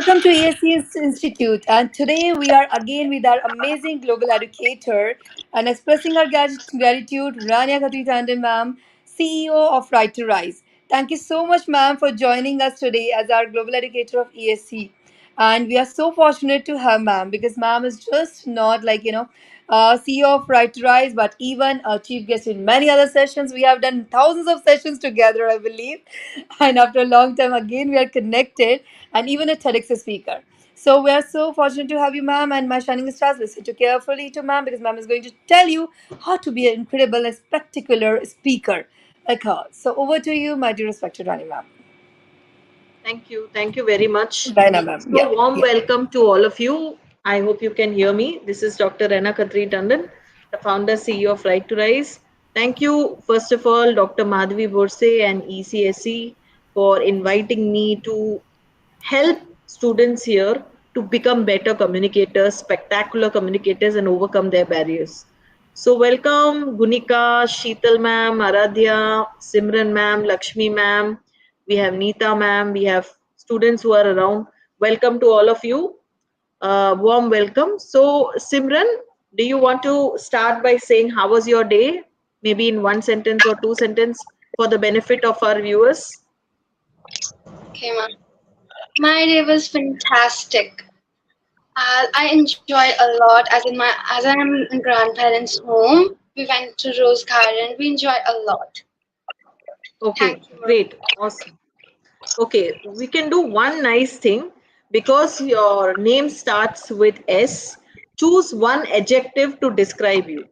Welcome to ESC Institute, and today we are again with our amazing global educator and expressing our gratitude, Rania Khatri Tandon, ma'am, CEO of Right to Rise. Thank you so much, ma'am, for joining us today as our global educator of ESC. And we are so fortunate to have ma'am because ma'am is just not CEO of Right to Rise, but even a chief guest in many other sessions. We have done thousands of sessions together, I believe. And after a long time, again, we are connected and even a TEDx speaker. So we are so fortunate to have you, ma'am, and my shining stars. Listen to carefully to ma'am because ma'am is going to tell you how to be an incredible and spectacular speaker like her. So over to you, my dear respected Rani, ma'am. Thank you. Thank you very much. Bye now, ma'am. So, Yeah, warm yeah. welcome to all of you. I hope you can hear me. This is Dr. Rena Khatri Tandon, the founder CEO of Right to Rise. Thank you, first of all, Dr. Madhavi Borse and ECSE for inviting me to help students here to become better communicators, spectacular communicators, and overcome their barriers. So, welcome Gunika, Sheetal ma'am, Aradhya, Simran ma'am, Lakshmi ma'am. We have Neeta ma'am. We have students who are around. Welcome to all of you. Warm welcome. So, Simran, do you want to start by saying how was your day? Maybe in one sentence or two sentences for the benefit of our viewers. Okay, ma'am. My day was fantastic. I enjoyed a lot. As I am in grandparents' home, we went to Rose Garden. We enjoyed a lot. Okay, Thank you, ma'am. great, awesome. Okay, we can do one nice thing because your name starts with S. Choose one adjective to describe you.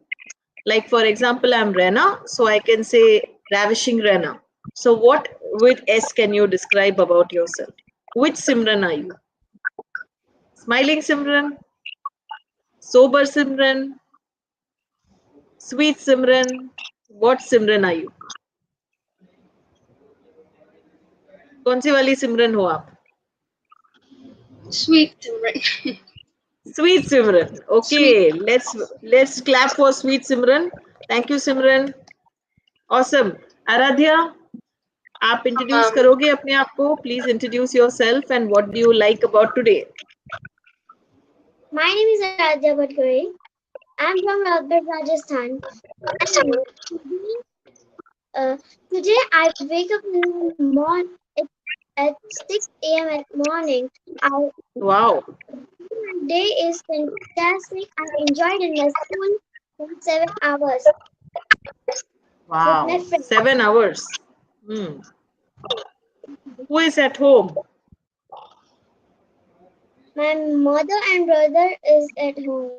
Like, for example, I'm Rena, so I can say ravishing Rena. So, what with S can you describe about yourself? Which Simran are you? Smiling Simran, sober Simran, sweet Simran. What Simran are you? कौन सी वाली सिमरन हो आप? Sweet children. Sweet Simran. Sweet. Okay, let's clap for Sweet Simran. Thank you, Simran. Awesome. Aradhya, आप introduce Um, करोगे अपने आप को? Please introduce yourself and what do you like about today? My name is Aradhya Bhatkare. I'm from Rajasthan, Rajasthan. And today I wake up in the morning at 6 a.m. at morning. Wow, My day is fantastic. I enjoyed in my school for 7 hours with my wow, friends. 7 hours. Hmm. Who is at home? My mother and brother is at home.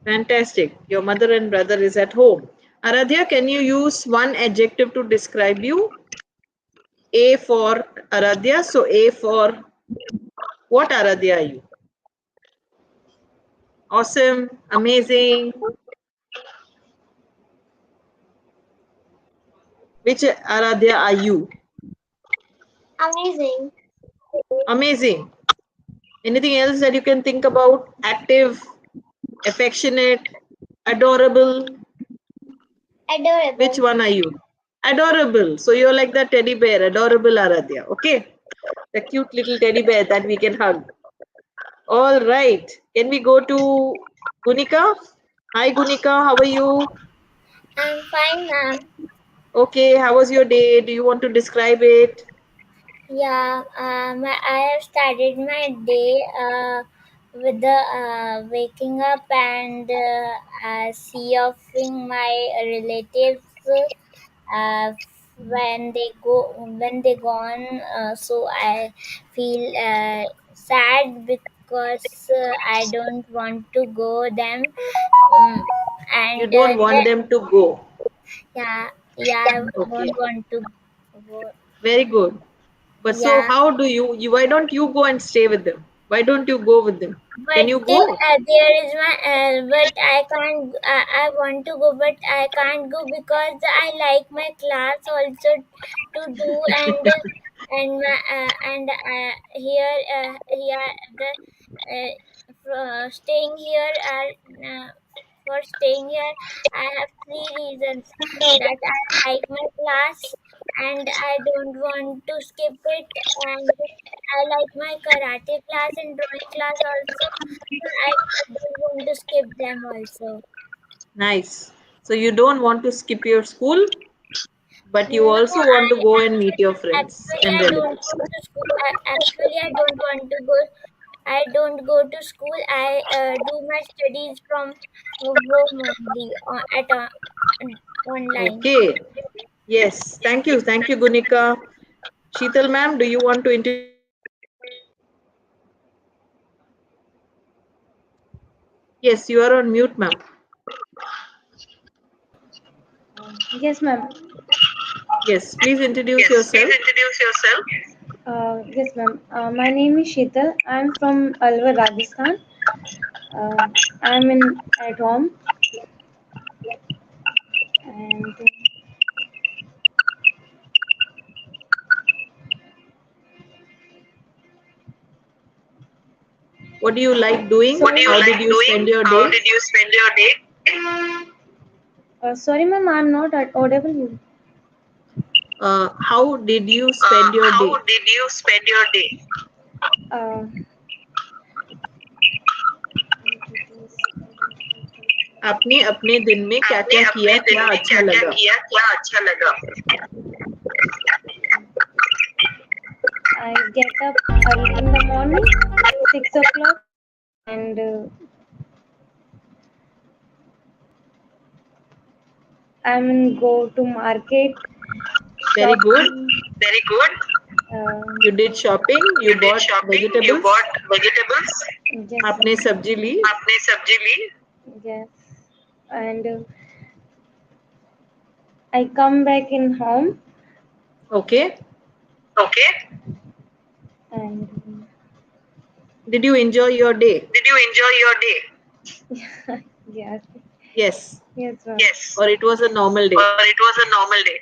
Fantastic. Your mother and brother is at home. Aradhya, can you use one adjective to describe you? A for Aradhya. So A for what Aradhya are you? Awesome, amazing. Which Aradhya are you? Amazing. Amazing. Anything else that you can think about? Active, affectionate, adorable. Which Adorable. one are you? Adorable. So you're like the teddy bear, adorable Aradhya. Okay. The cute little teddy bear that we can hug. All right. Can we go to Gunika? Hi, Gunika. How are you? I'm fine, ma'am. Okay. How was your day? Do you want to describe it? Yeah, I have started my day with the waking up and seeing my relatives uh, when they gone. So I feel sad because I don't want to go them. Um, You and don't want them to go. yeah, yeah, I Okay. don't want to go. Very good. But so Yeah. how do why don't you go and stay with them? Why don't you go with them? Can But you go? there is my but I can't. I want to go, but I can't go because I like my class also to do and the staying here for staying here I have three reasons that I like my class and I don't want to skip it and I like my karate class and drawing class also. So I don't want to skip them also. Nice. So you don't want to skip your school, but you No, also want to go and meet your friends actually and I don't relatives. go to school. Actually, I don't want to go. I don't go to school. I do my studies from home only online. Okay. Yes. Thank you. Thank you, Gunika. Sheetal ma'am, do you want to introduce yourself? Yes, you are on mute, ma'am. Yes, ma'am. Yes, please introduce Yes, please yourself. introduce yourself. Yes, ma'am. My name is Sheetal. I'm from Alwar, Rajasthan. Uh, I'm in at home, and What do you like doing? What do you How did like you doing? spend your How day? did you spend your day? Sorry, ma'am. I'm not audible. How did you spend your How day? did you spend your day? Uh, आपने अपने दिन में क्या आपने क्या अपने किया दिन क्या में अच्छा क्या क्या लगा? किया, क्या अच्छा लगा? I get up early in the morning, 6 o'clock, and I'm go to market, Very good. shopping. Very good. You did shopping. You You did bought shopping. You vegetables. bought vegetables. Yes, आपने ma'am. सब्जी ली. आपने सब्जी ली? Yes. And I come back in home. Okay. Okay. And Did you enjoy your day? did you enjoy your day? Yes. Yes. Yes, ma'am. Yes. Or it was a normal Or day? it was a normal day.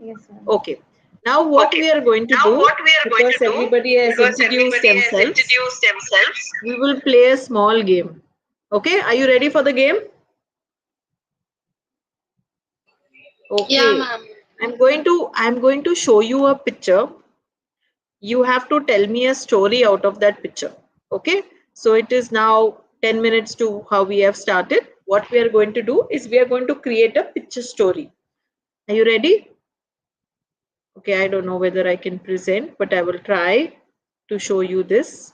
Yes, ma'am. Okay. Now what Okay. we are going to Now do, what we are going to because do, everybody has because introduced everybody has themselves, introduced themselves. we will play a small game. Okay, are you ready for the game? Yeah, Okay. ma'am. I'm going to show you a picture. You have to tell me a story out of that picture. Okay? So it is now 10 minutes to how we have started. What we are going to do is we are going to create a picture story. Are you ready? Okay, I don't know whether I can present, but I will try to show you this.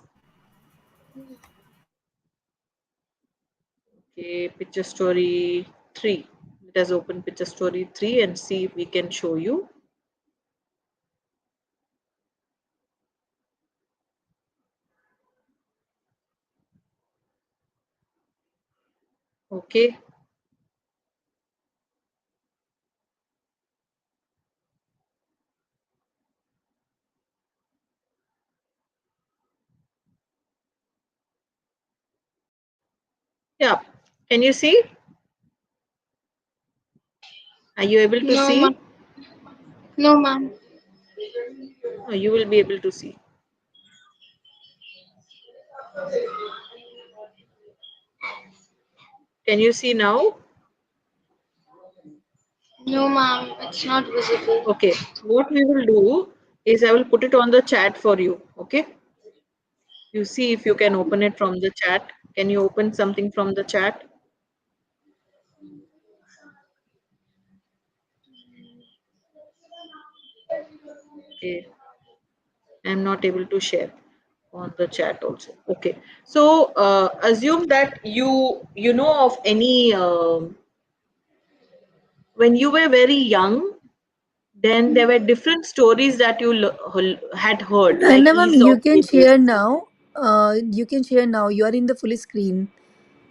Okay, picture story 3. Let us open picture story 3 and see if we can show you. Okay. Yeah. Can you see? Are you able to No, ma'am. see? No, ma'am. No, you will be able to see. Can you see now? No, ma'am. It's not visible. Okay. What we will do is I will put it on the chat for you. Okay. You see if you can open it from the chat. Can you open something from the chat? Okay. I'm not able to share on the chat also. Okay. So assume that you know of any when you were very young, then there were different stories that you had heard, like Anna ma'am, you Aesop can fables. share now. You can share now. You are in the full screen.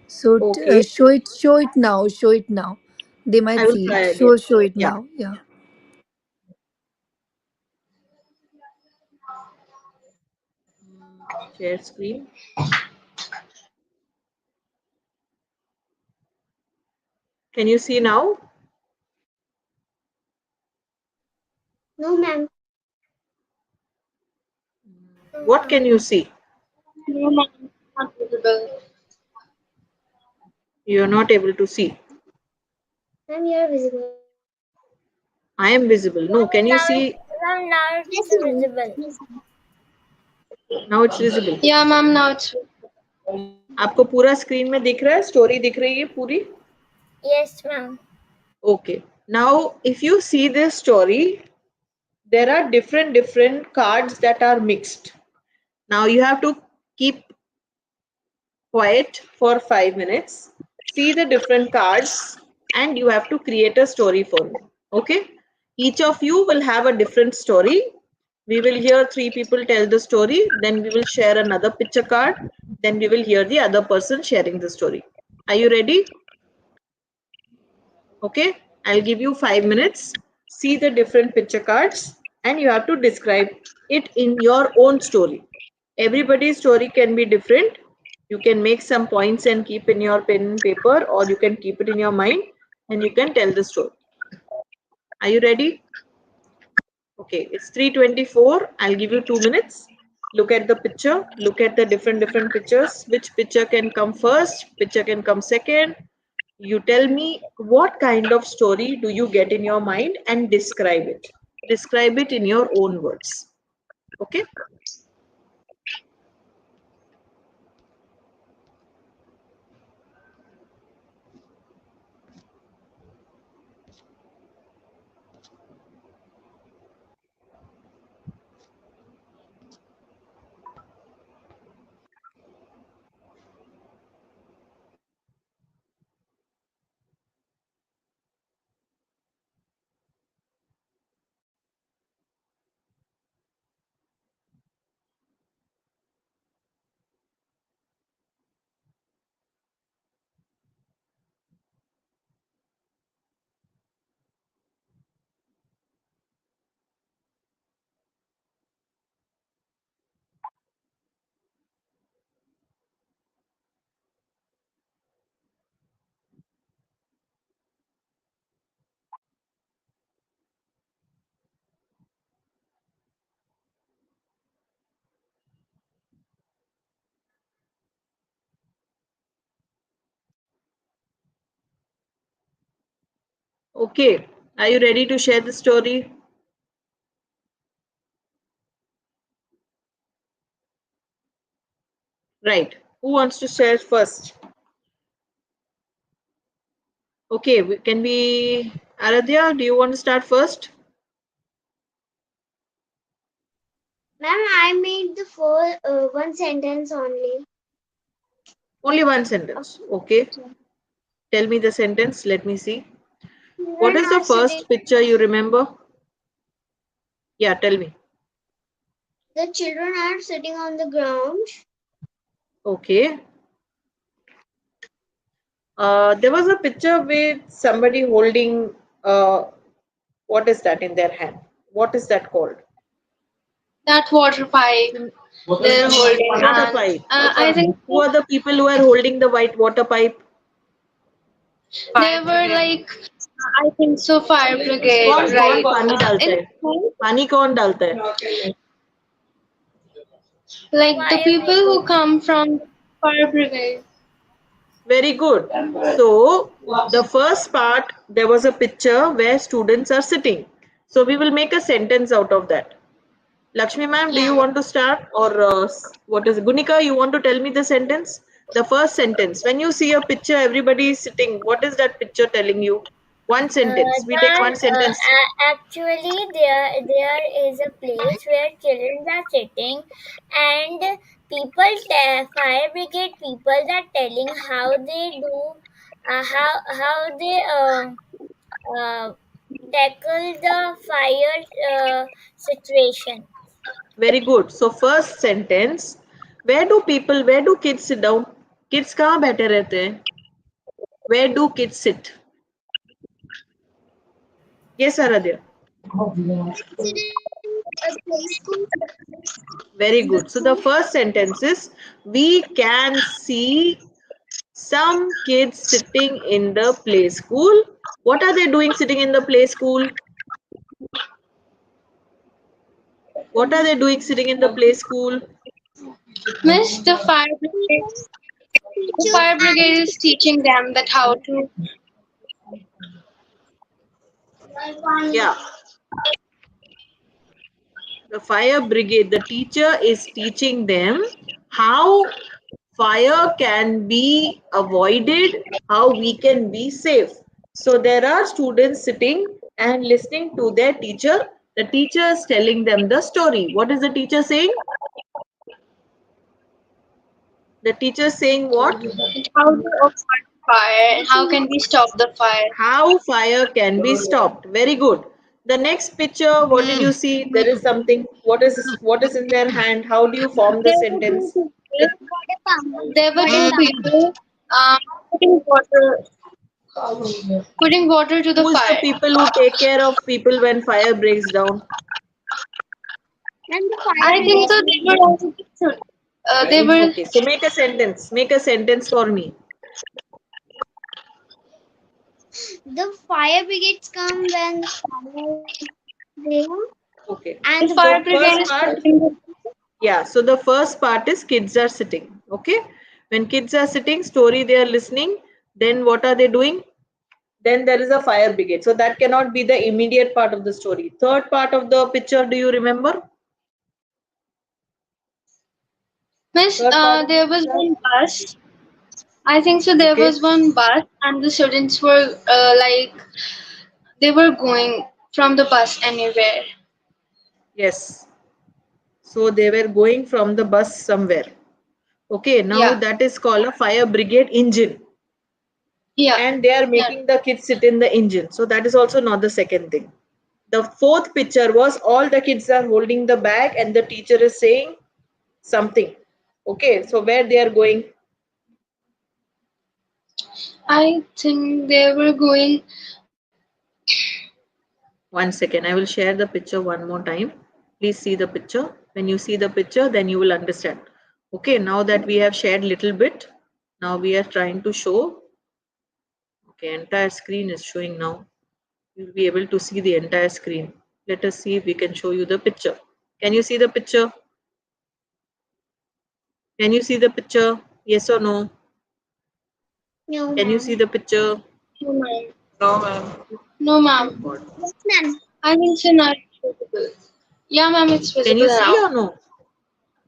So Okay, show it now. Show it now. They might I will see try it. again. Show it Yeah, now. Yeah. share screen. Can you see now? No, ma'am. What can you see? No, ma'am. Not visible. You are not able to see. Ma'am, you are visible. I am visible. No, can you Now, see? now it's visible. Now it's visible. Yeah, ma'am, now it's आपको पूरा screen में दिख रहा है, story दिख रही है पूरी? Yes, ma'am. Okay. Now, if you see this story, there are different cards that are mixed. Now you have to keep quiet for 5 minutes, see the different cards, and you have to create a story for me. Okay? Each of you will have a different story. We will hear three people tell the story, then we will share another picture card, then we will hear the other person sharing the story. Are you ready? Okay, I'll give you 5 minutes. See the different picture cards and you have to describe it in your own story. Everybody's story can be different. You can make some points and keep in your pen and paper, or you can keep it in your mind and you can tell the story. Are you ready? Okay, it's 3:24. I'll give you 2 minutes. Look at the picture. Look at the different pictures. Which picture can come first? Picture can come second. You tell me what kind of story do you get in your mind and describe it. Describe it in your own words. Okay? Okay. Are you ready to share the story? Right. Who wants to share first? Okay. Can we, Aradhya, do you want to start first? Ma'am, I made the one sentence only. Only one sentence. Okay. Tell me the sentence. Let me see. What Children is the are sitting. first picture you remember? Yeah, tell me. The children are sitting on the ground. Okay. There was a picture with somebody holding, what is that in their hand? What is that called? that water pipe they're holding, Water and pipe. I think Who are the people who are holding the white water pipe? they were like, I think so, fire brigade, कौन right? पानी डालता In है? पानी कौन डालता है? like the Fire people who brigade. come from fire brigade. Very good. So the first part, there was a picture where students are sitting. So we will make a sentence out of that. Lakshmi ma'am, do you Yeah. want to start, or what is it? Gunika, you want to tell me the sentence? The first sentence. When you see a picture, everybody is sitting. What is that picture telling you? One sentence. We take one sentence. Actually, there is a place where children are sitting, and fire brigade people are telling how they do, how they uh, tackle the fire situation. Very good. So first sentence. Where do kids sit down? Kids कहाँ बैठे रहते हैं? Where do kids sit? Yes, Aradhya. Sit in a play school. Very good. So the first sentence is, we can see some kids sitting in the play school. What are they doing sitting in the play school? What are they doing sitting in the play school? Miss, the fire brigade is teaching them that how to. Yeah. The fire brigade, the teacher is teaching them how fire can be avoided, how we can be safe. So there are students sitting and listening to their teacher. The teacher is telling them the story. What is the teacher saying? The teacher is saying what? How to avoid fire? How can we stop the fire? How fire can be stopped. Very good. The next picture, what did you see? There is something. What is in their hand? How do you form the There were two sentence? people. There were two people um, putting water putting water to the Who's the fire. people who take care of people when fire breaks down? And the I fire think so. They were also they were. Okay, so make a sentence. Make a sentence for me. the fire brigades come when the fire there, Okay. and The the fire So brigade first is part, putting. yeah. So the first part is kids are sitting. Okay. When kids are sitting, story they are listening. Then what are they doing? Then there is a fire brigade. So that cannot be the immediate part of the story. Third part of the picture, do you remember? Miss, Third part of the there was picture. one bus. I think so. There Okay. was one bus, and the students were like they were going from the bus anywhere. Yes. So they were going from the bus somewhere. Okay. Now Yeah, that is called a fire brigade engine. yeah, And they are yeah. making the kids sit in the engine. So that is also not the second thing. The fourth picture was all the kids are holding the bag and the teacher is saying something. Okay, so where they are going? I think they were going. 1 second, I will share the picture one more time. Please see the picture. When you see the picture, then you will understand. Okay, now that we have shared little bit, now we are trying to show. Okay, entire screen is showing now. You'll be able to see the entire screen. Let us see if we can show you the picture. Can you see the picture? Can you see the picture? Yes or no? no, Can you see ma'am. the picture? No, ma'am. No, ma'am. No, Oh ma'am. God. Yes, ma'am. I think so. Not visible. Yeah, ma'am. It's Can visible you see now. or no?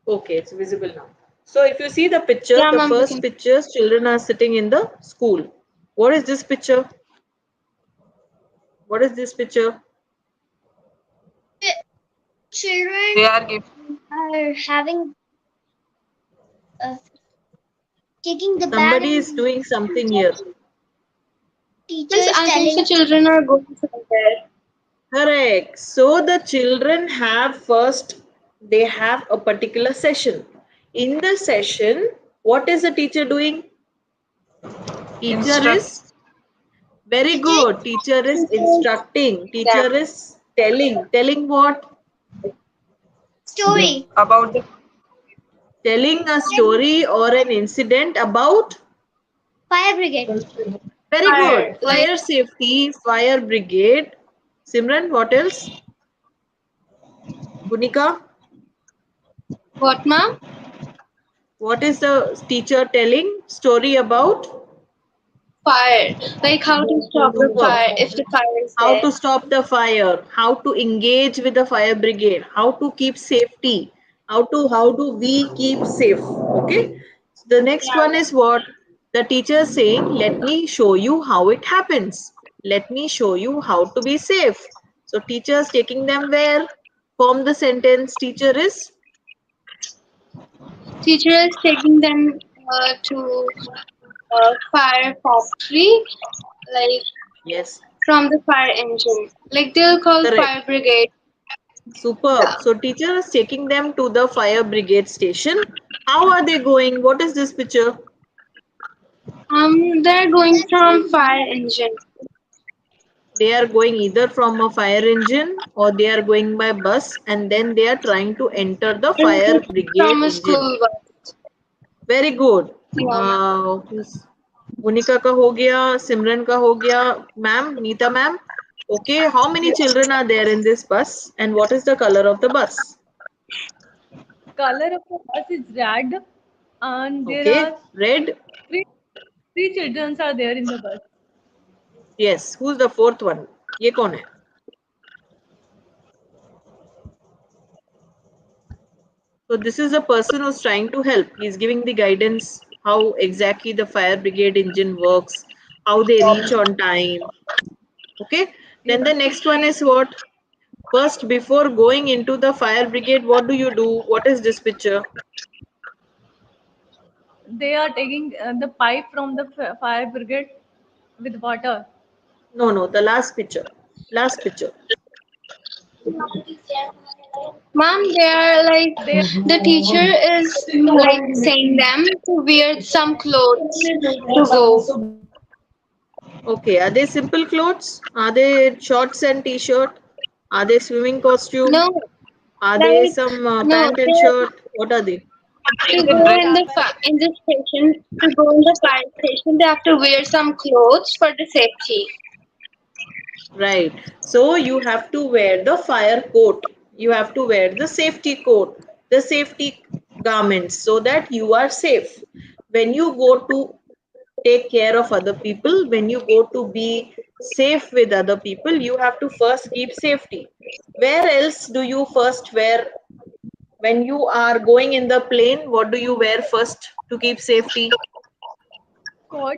Okay, it's visible now. So if you see the pictures, Yeah, the ma'am. We first can. pictures, children are sitting in the school. What is this picture? What is this picture? The children They are giving. are having taking the bag, Somebody and is doing something teacher here. teacher Miss, is I think telling so. Children are going somewhere. Correct. So the children have first, they have a particular session. In the session, what is the teacher doing? Teacher is very teacher is good. Teacher is Teachers instructing. them. Teacher is telling. Telling what? story About the telling a story or an incident about fire brigade. very Fire. good Like fire safety, fire brigade. Simran, what else? Gunika, what, ma'am? what is the teacher telling story about? Fire. Like how to stop the Superb. fire if the fire is How there. to stop the fire, how to engage with the fire brigade, how to keep safety, how do we keep safe. Okay, so the next Yeah. one is what the teacher is saying, let me show you how it happens, let me show you how to be safe. So teacher is taking them where? Form the sentence. Teacher is Teacher is taking them to fire factory, like yes, from the fire engine. Like they'll call correct, fire brigade. superb. Yeah. So teacher is taking them to the fire brigade station. How are they going? What is this picture? They're going from fire engine. They are going either from a fire engine or they are going by bus and then they are trying to enter the fire brigade From a engine. school bus. Very good. Yeah, ma'am. Monica का हो गया, Simran का हो गया, ma'am, Neeta ma'am. Okay, how many children are there in this bus and what is the color of the bus? Color of the bus is red, and there Okay, are red. three three children are there in the bus. Yes, who's the fourth one? ये कौन है? So this is a person who's trying to help. He's giving the guidance how exactly the fire brigade engine works, how they reach on time. Okay. Then the next one is what? First, before going into the fire brigade, what do you do? What is this picture? They are taking the pipe from the fire brigade with water. No, no, the last picture. Last picture. Ma'am, they are like They the teacher is like saying them to wear some clothes to go. Okay, are they simple clothes? Are they shorts and t-shirt? Are they swimming costume? No, Are they like some no, pant and they shirt? What are they? to go in the in the station to go in the fire station. They have to wear some clothes for the safety. Right. So you have to wear the fire coat. You have to wear the safety coat, the safety garments so that you are safe. When you go to take care of other people, when you go to be safe with other people, you have to first keep safety. Where else do you first wear when you are going in the plane? What do you wear first to keep safety? coat.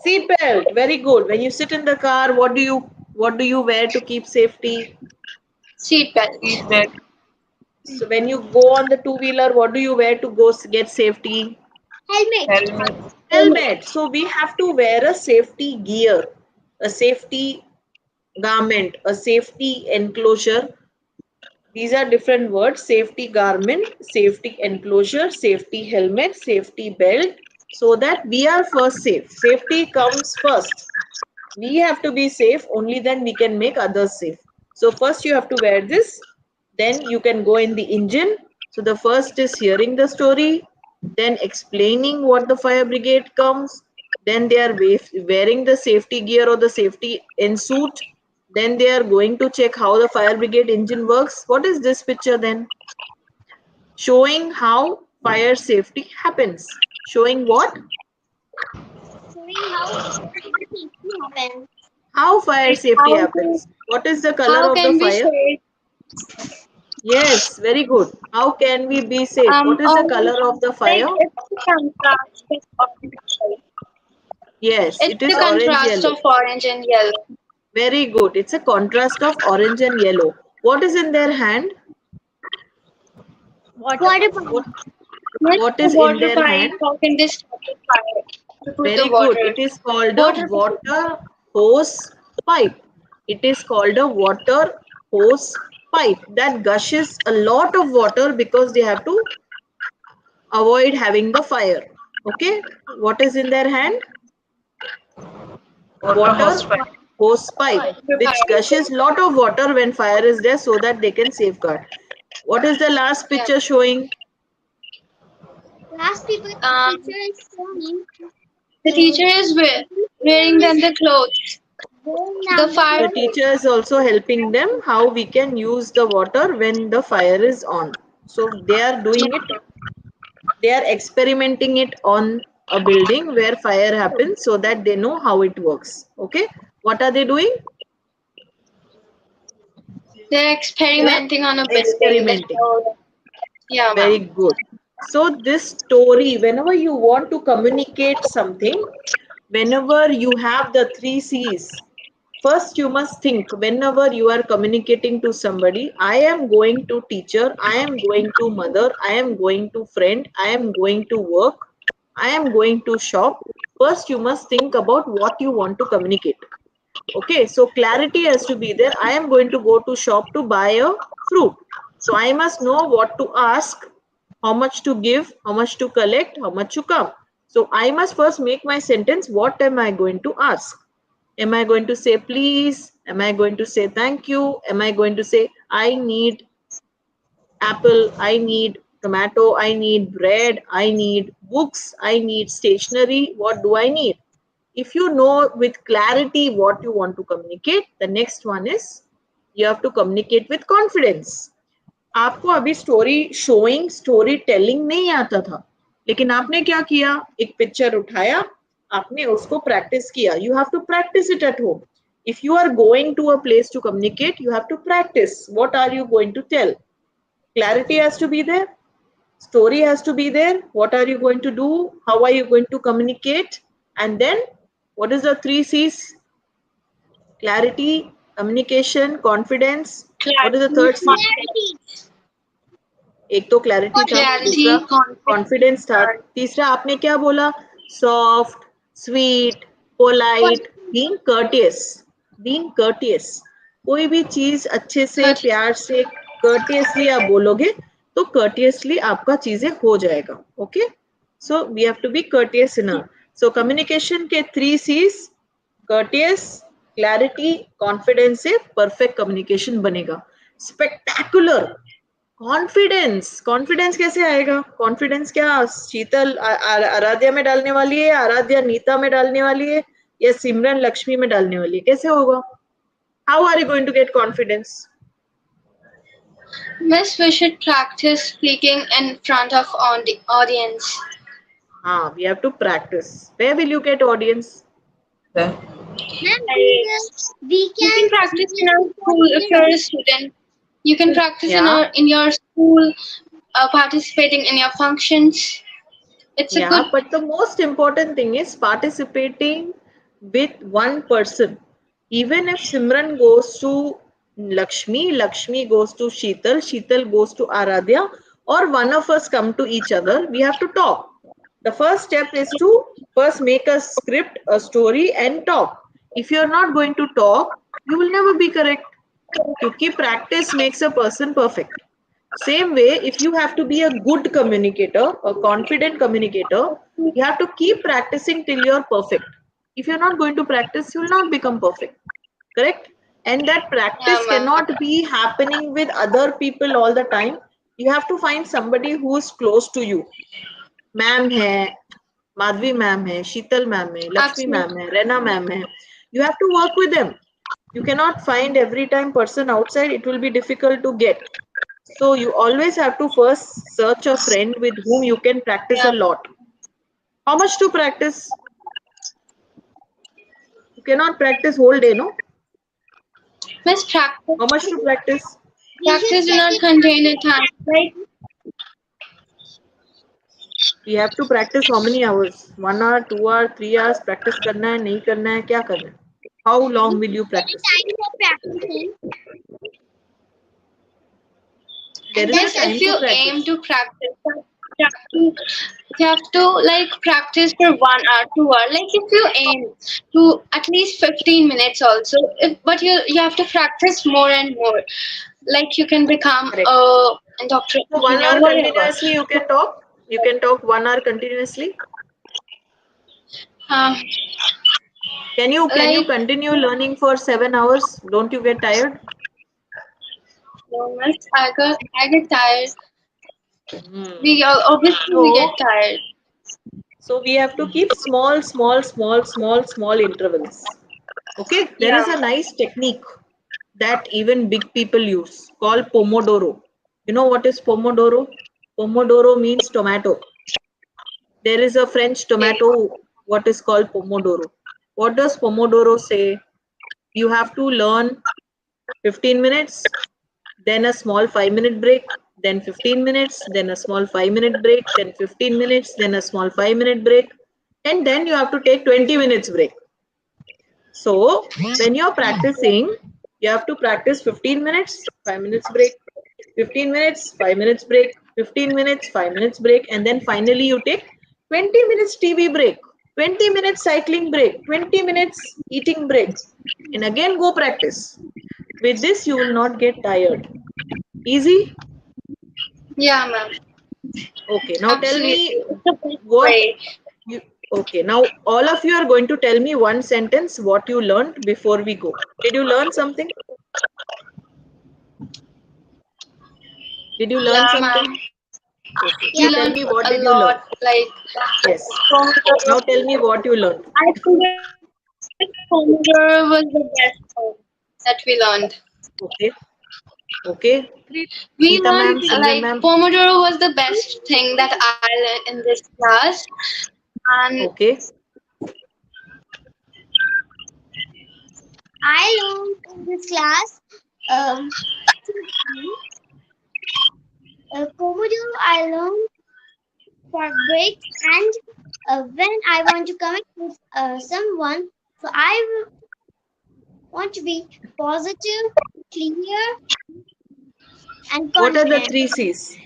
Seat belt. Very good. When you sit in the car, what do you wear to keep safety? Seat belt. So when you go on the two-wheeler, what do you wear to go get safety? Helmet. So we have to wear a safety gear, a safety garment, a safety enclosure. These are different words: safety garment, safety enclosure, safety helmet, safety belt, so that we are first safe. Safety comes first. We have to be safe, only then we can make others safe. So first you have to wear this, then you can go in the engine. So the first is hearing the story, then explaining what the fire brigade comes, then they are wearing the safety gear or the safety suit, then they are going to check how the fire brigade engine works. What is this picture then? Showing how fire safety happens. Showing what? How fire Like safety happens. What is the color how of the can we fire? say Yes, very good. How can we be safe? What is the orange, color of the like fire? it's the contrast of orange. Yes, It's it is the orange contrast yellow. of orange and yellow. Very good. It's a contrast of orange and yellow. What is in their hand? Water pipe. What Like what the is in water their pipe, hand? how can they start the fire to put the Very good. water? It is called a Water pipe. water hose pipe. It is called a water hose pipe that gushes a lot of water because they have to avoid having the fire. Okay. What is in their hand? Water hose pipe, The which fire. gushes lot of water when fire is there so that they can safeguard. What is the last Yeah. picture showing? Um, the teacher is wearing them the clothes. The fire. The teacher is also helping them how we can use the water when the fire is on. So they are doing it, they are experimenting it on a building where fire happens so that they know how it works. Okay. What are they doing? They're They are experimenting on a building. That experimenting. how. Yeah, Very ma'am. good. So this story, whenever you want to communicate something, whenever you have the three C's, first you must think whenever you are communicating to somebody, I am going to teacher, I am going to mother, I am going to friend, I am going to work, I am going to shop. First you must think about what you want to communicate. Okay, so clarity has to be there. I am going to go to shop to buy a fruit. So I must know what to ask, how much to give, how much to collect, how much to come. So I must first make my sentence. What am I going to ask? Am I going to say please? Am I going to say thank you? Am I going to say I need apple, I need tomato, I need bread, I need books, I need stationery? What do I need? If you know with clarity what you want to communicate, the next one is you have to communicate with confidence. आपको अभी story showing story telling नहीं आता था, लेकिन आपने क्या किया, एक पिक्चर उठाया, आपने उसको प्रैक्टिस किया. You have to practise it at home. If you are going to a place to communicate, you have to practice. What are you going to tell? Clarity has to be there. Story has to be there. What are you going to do? How are you going to communicate? And then what is the 3 C's? Clarity, communication, confidence. What is the Clarity, third C? एक तो clarity था, दूसरा clarity, confidence, confidence था, तीसरा आपने क्या बोला? Soft, sweet, polite, being courteous. Being courteous, कोई भी चीज अच्छे से प्यार से कर्टियसली आप बोलोगे तो कर्टियसली आपका चीजें हो जाएगा. Okay, so we have to be courteous in our. So communication के 3 C's, कर्टियस, क्लैरिटी, कॉन्फिडेंस से परफेक्ट कम्युनिकेशन बनेगा. Spectacular confidence. कॉन्फिडेंस कैसे आएगा? कॉन्फिडेंस क्या शीतल आराध्या में डालने वाली है, आराध्या नीता में डालने वाली है, या सिमरन लक्ष्मी में डालने वाली है? कैसे होगा? How are you going to get confidence? Miss, we should practice speaking in front of audience. हाँ, we have to practice. Where will you get audience? You can practice in our school if you're a student. You can practice Yeah. in your school, participating in your functions. It's a Yeah, good. but the most important thing is participating with one person. Even if Simran goes to Lakshmi, Lakshmi goes to Sheetal, Sheetal goes to Aradhya, or one of us come to each other, we have to talk. The first step is to first make a script, a story, and talk. If you are not going to talk, you will never be correct. Because practice makes a person perfect. Same way, if you have to be a good communicator, a confident communicator, you have to keep practicing till you're perfect. If you're not going to practice, you will not become perfect. Correct? And that Yeah, practice ma'am. cannot be happening with other people all the time. You have to find somebody who is close to you. Ma'am hai, Madhvi ma'am hai, Sheetal ma'am hai, Lakshmi ma'am Absolutely. hai, Rena ma'am hai. You have to work with them. You cannot find every time person outside. It will be difficult to get. So you always have to first search a friend with whom you can practice Yeah. a lot. How much to practice? You cannot practice whole day, no? Miss, practice. How much to practice? Practice do not contain a time, right? We have to practice how many hours? 1 hour, 2 hour, 3 hours. Practice करना है, नहीं करना है, क्या करना है? How long will you practice? There is a Miss, time if you to aim practice. to practice, you have to like practice for 1 hour, 2 hour. Like if you aim to at least 15 minutes also, but you have to practice more and more. Like you can become Correct. a doctor, So 1 hour engineer, whatever. continuously you can talk. You can talk 1 hour continuously. Um, Can you like continue learning for 7 hours? Don't you get tired? Miss, I get tired. Hmm. Obviously we get So tired. So we have to keep small, small, small, small, small intervals. Okay, there is Yeah. a nice technique that even big people use called Pomodoro. You know what is Pomodoro? Pomodoro means tomato. There is a French Okay. tomato, what is called Pomodoro. What does Pomodoro say? You have to learn 15 minutes, then a small 5 minute break, then 15 minutes, then a small 5 minute break, then 15 minutes, then a small 5 minute break, and then you have to take 20 minutes break. So when you're practicing, you have to practice 15 minutes, 5 minutes break, 15 minutes, 5 minutes break, 15 minutes, 5 minutes break, and then finally you take 20 minutes TV break, 20 minutes cycling break, 20 minutes eating break, and again go practice. With this, you will not get tired. Easy? Yeah, ma'am. Okay, now tell Absolutely. me It's the best what way. you. Okay, now all of you are going to tell me one sentence what you learned before we go. Did you learn something? Did you learn Yeah, something? ma'am. Okay, We so tell learned me what a did you learn? lot. Like Yes. Pomodoro. Now tell me what you learned. I think Pomodoro was the best thing that we learned. Okay. Okay. We Neeta learned ma'am, Simran like ma'am. Pomodoro was the best thing that I learned in this class, and Okay. I learned in this class. Um, Komodo, I learn for breaks and when I want to connect with someone, so want to be positive, clear, and What are the confident. three C's?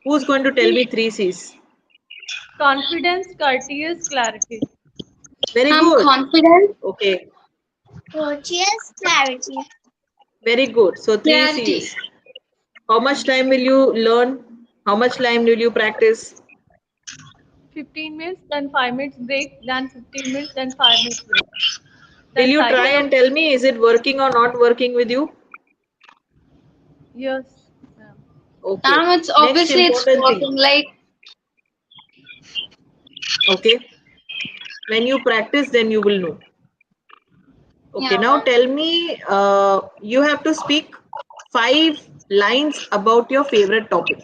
Who's going to tell me three C's? Confidence, courteous, clarity. Very I'm good. confident, Okay, Courteous, clarity. very good. So three clarity. C's. How much time will you learn? How much time will you practice? 15 minutes, then 5 minutes break, then 15 minutes, then 5 minutes break. Will Then you try cycle of and tell me is it working or not working with you? yes. Ma'am. Okay. It's Next obviously it's important thing. working. Like, Okay. When you practice, then you will know. Okay. yeah, Now ma'am. tell me, you have to speak 5 lines about your favorite topic.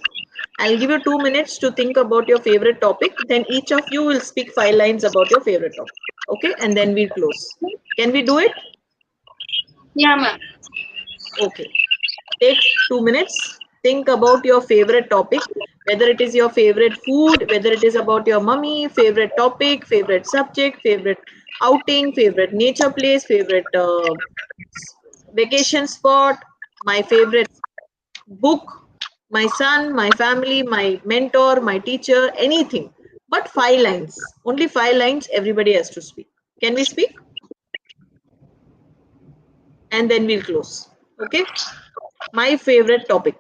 I'll give you 2 minutes to think about your favorite topic. Then each of you will speak 5 lines about your favorite topic. Okay. And then we'll close. Can we do it? Yeah, ma'am. Okay. Take 2 minutes. Think about your favorite topic, whether it is your favorite food, whether it is about your mummy, favorite topic, favorite subject, favorite outing, favorite nature place, favorite vacation spot, my favorite book, my son, my family, my mentor, my teacher, anything. But 5 lines, only 5 lines, everybody has to speak. Can we speak? And then we'll close. Okay. My favorite topic.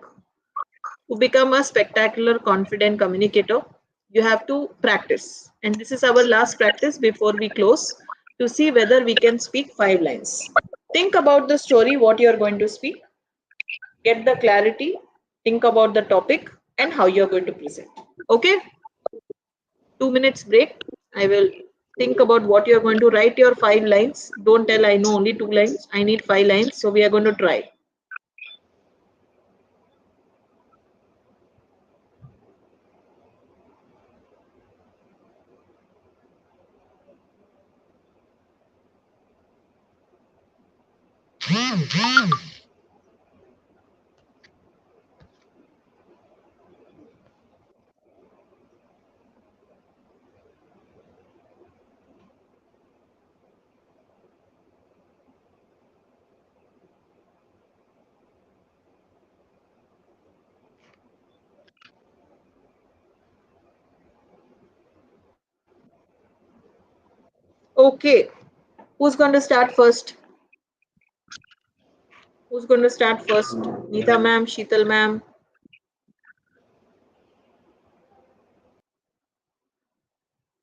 To become a spectacular, confident communicator, you have to practice. And this is our last practice before we close to see whether we can speak 5 lines. Think about the story, what you are going to speak, get the clarity, think about the topic, and how you are going to present. Okay, 2 minutes break. I will think about what you are going to write your 5 lines. Don't tell I know only 2 lines. I need 5 lines. So we are going to try. Okay, who's going to start first? Who's going to start first? Neeta ma'am, Sheetal ma'am.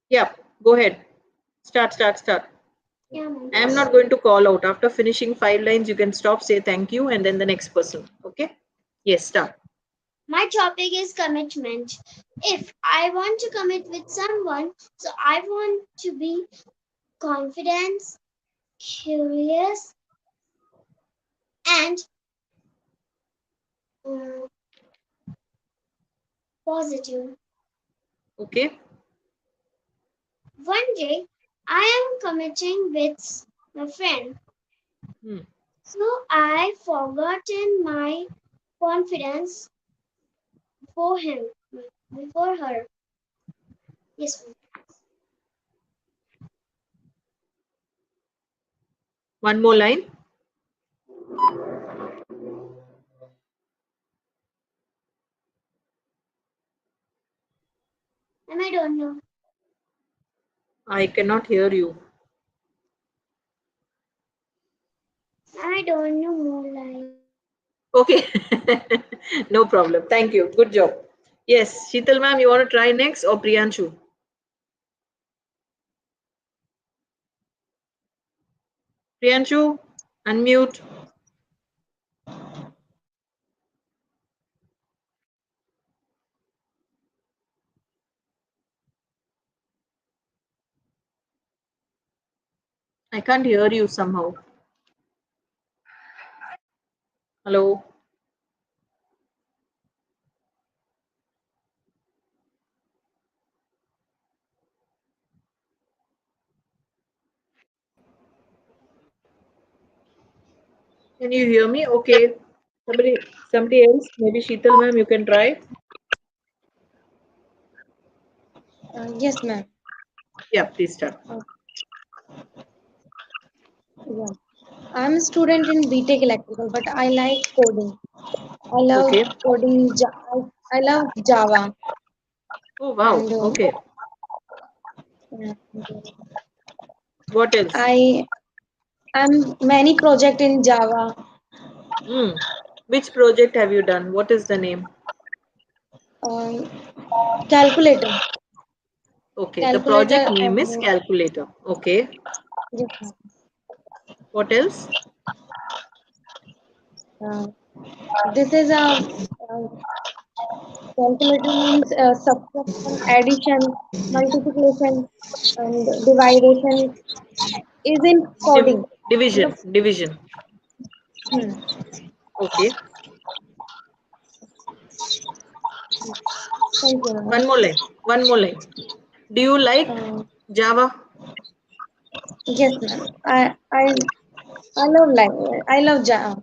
Yeah, go ahead. Start. Yeah, ma'am. I am not going to call out. After finishing 5 lines, you can stop, say thank you, and then the next person. Okay? Yes, start. My topic is commitment. If I want to commit with someone, so I want to be confident, curious, and uh, positive. Okay? One day, I am committing with my friend, Hmm. so I forgotten my confidence before him, before her. Yes, ma'am. One more line. And I don't know. I cannot hear you. I don't know more like. Okay. No problem. Thank you. Good job. Yes, Sheetal ma'am, you want to try next or Priyanshu? Priyanshu, unmute. I can't hear you somehow. Hello. Can you hear me? Okay. Somebody else, maybe Sheetal ma'am, you can try. Yes, ma'am. Yeah, please start. Uh, yeah. I'm a student in BTech Electrical, but I like coding. I love Okay. coding. I love Java, Oh, and wow. Okay. uh, What else? I am many project in Java. Hmm. Which project have you done? What is the name? Um, calculator, Okay. The project calculator, name is and calculator. Okay. yes, ma'am. What else? Uh, this is a calculator means subtraction, addition, multiplication, and division is in coding. Division. Division. Hmm. Okay. Thank you, ma'am. One more line. One more line. Do you like Uh, Java? yes, ma'am. I love I love Java.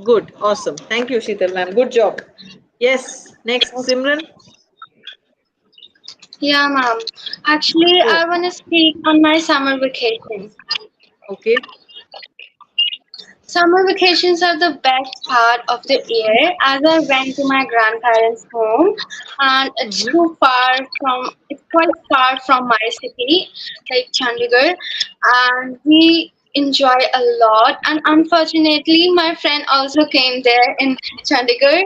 Good. Awesome. Thank you, Sheetal ma'am. Good job. Yes. Next, Simran. Yeah, ma'am. Actually, Go. I want to speak on my summer vacation. Okay. Summer vacations are the best part of the year as I went to my grandparents' home and Mm-hmm. it's quite far from my city, like Chandigarh, and we enjoy a lot. And unfortunately, my friend also came there in Chandigarh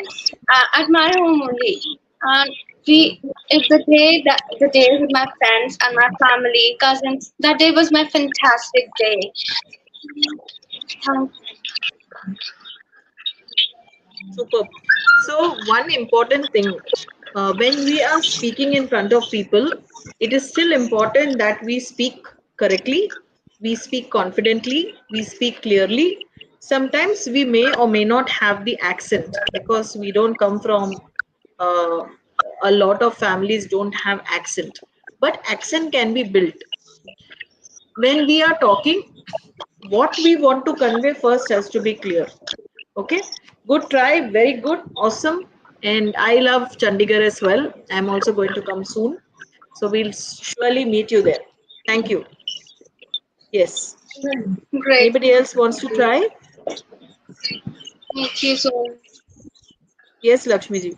at my home only. And we, it's the day with my friends and my family, cousins. That day was my fantastic day. Superb. So, one important thing when we are speaking in front of people, it is still important that we speak correctly, we speak confidently, we speak clearly. Sometimes we may or may not have the accent because we don't come from uh, a lot of families don't have accent, but accent can be built. When we are talking, what we want to convey first has to be clear. Okay, good try, very good, awesome. And I love Chandigarh as well. I'm also going to come soon. So we'll surely meet you there. Thank you. Yes. Great. Anybody else wants to try? Thank you so much. Yes, Lakshmi ji.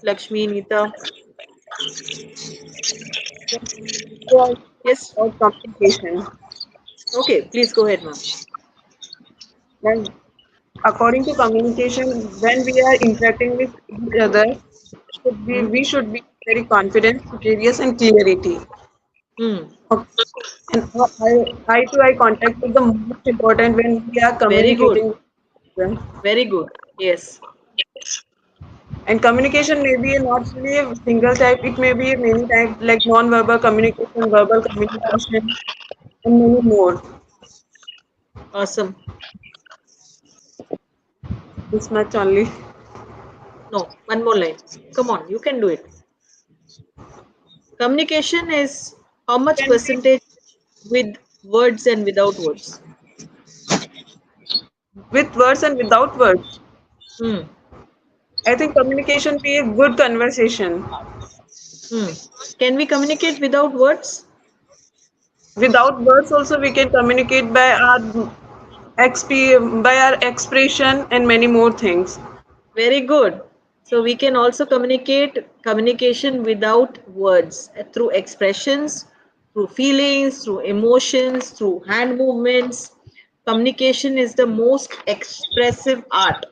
Lakshmi, Neeta. So Yes. about communication. Okay, please go ahead, ma'am. Then, according to communication, when we are interacting with each other, Hmm. we should be very confident, curious, and clarity. Hmm. Okay. And eye to eye contact is the most important when we are Very good. communicating with them. Very good. Yes. And communication may be not only a single type; it may be many types, like non-verbal communication, verbal communication, and many more. Awesome. This much only. No, one more line. Come on, you can do it. Communication is how much Can be percentage with words and without words? with words and without words. Hmm. I think communication be a good conversation. Hmm. Can we communicate without words? Without words, also we can communicate by our by our expression and many more things. Very good. So we can also communication without words through expressions, through feelings, through emotions, through hand movements. Communication is the most expressive art.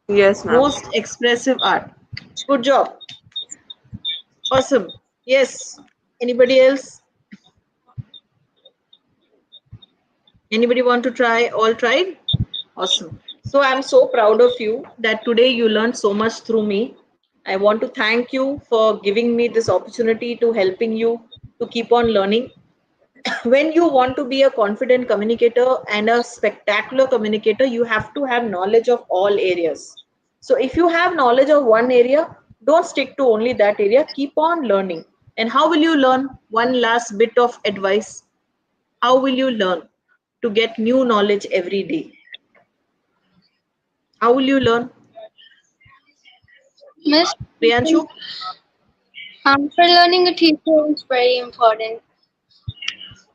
Yes, ma'am. Most expressive art. Good job. Awesome. Yes. Anybody else? Anybody want to try? All tried? Awesome. So I'm so proud of you that today you learned so much through me. I want to thank you for giving me this opportunity to helping you to keep on learning. When you want to be a confident communicator and a spectacular communicator, you have to have knowledge of all areas. So if you have knowledge of one area, don't stick to only that area. Keep on learning. And how will you learn? One last bit of advice. How will you learn? To get new knowledge every day. How will you learn? Miss, Priyanshu? For learning, a teacher is very important,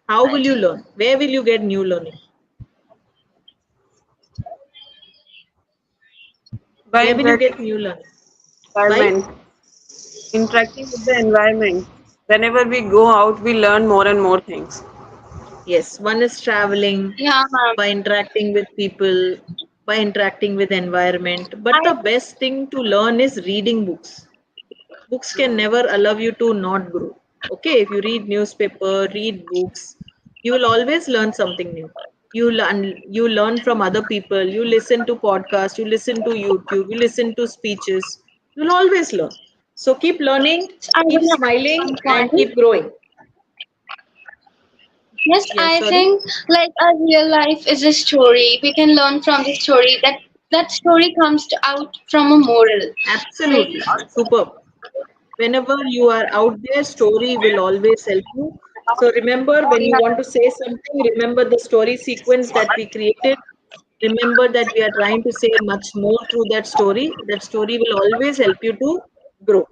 How I will you think. learn? Where will you get new learning? By Where will you interacting get new learning? with the By environment, interacting with the environment. Whenever we go out, we learn more and more things. yes, one is traveling, Yeah, ma'am. by interacting with people, by interacting with environment. But I the best thing to learn is reading books. Books can never allow you to not grow. Okay, if you read newspaper, read books, you will always learn something new. You learn from other people, you listen to podcasts, you listen to YouTube, you listen to speeches, you'll always learn. So keep learning, I keep wanna add smiling, some and point. keep growing. Yes, Yes, I sorry. think like a real life is a story. We can learn from the story. That story comes out from a moral. Like Absolutely superb. Whenever you are out there, story will always help you. So remember, when you want to say something, remember the story sequence that we created. Remember that we are trying to say much more through that story. That story will always help you to grow.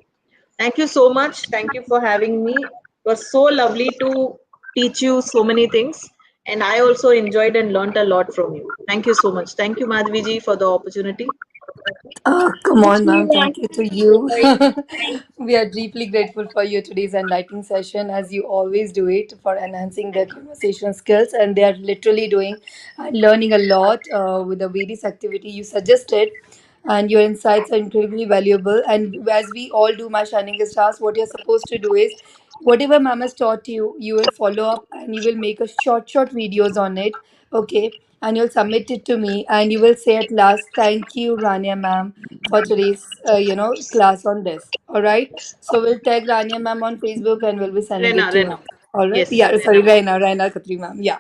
Thank you so much. Thank you for having me. It was so lovely to teach you so many things, and I also enjoyed and learnt a lot from you. Thank you so much. Thank you, Madhviji, for the opportunity. Come yes, on, we ma'am. learn Thank you from to the you. story. We are deeply grateful for you today's enlightening session, as you always do it, for enhancing their conversation skills. And they are literally doing and learning a lot with the various activity you suggested. And your insights are incredibly valuable. And as we all do, my shining stars, what you're supposed to do is whatever ma'am has taught you, you will follow up and you will make a short videos on it. Okay, and you'll submit it to me and you will say at last, thank you, Rania ma'am, for today's class on this. All right, so we'll tag Rania ma'am on Facebook and we'll be sending Rena, it to you. Rena. All right, Yes, yeah, Rena, sorry, ma'am. Raina Khatri ma'am, yeah.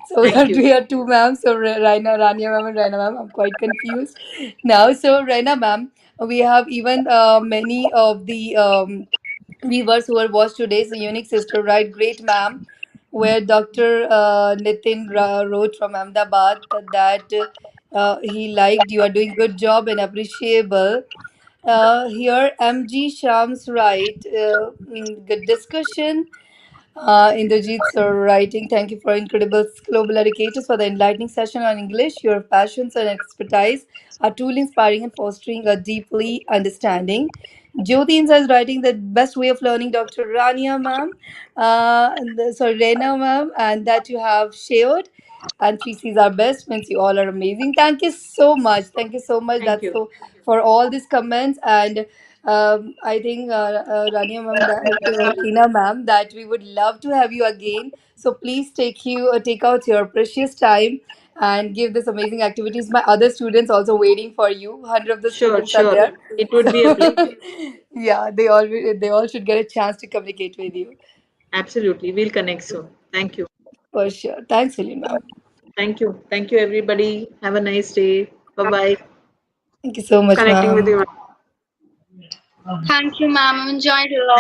So we Thank are, you. we are two ma'am, so Raina, Rania ma'am and Raina ma'am, I'm quite confused now. So Raina ma'am, we have even many of the viewers who have watched today's Unique Sister, right? Great ma'am, where Dr. Nitin wrote from Ahmedabad that he liked you are doing good job and appreciable. Here, MG Shams right. Good discussion. Indrajit sir writing, thank you for incredible global educators for the enlightening session on English. Your passions and expertise are truly inspiring and fostering a deeply understanding. Jyoti is writing the best way of learning, Dr. Rania ma'am, sorry, Rena ma'am, and that you have shared. And three C's are best means you all are amazing. Thank you so much. Thank you so much. Thank That's you. so for all these comments and I think Rania ma'am, Tina ma'am, that we would love to have you again. So please take out your precious time and give this amazing activities. My other students also waiting for you. 100 of the Sure, students are sure. there. It would be a pleasure. Yeah, they all should get a chance to communicate with you Absolutely. We'll connect soon. Thank you. for sure. Thanks, Celine ma'am. Thank you. Thank you, everybody. Have a nice day. Bye bye. Thank you so much, Connecting with ma'am. you. Thank you, ma'am. Enjoyed a lot.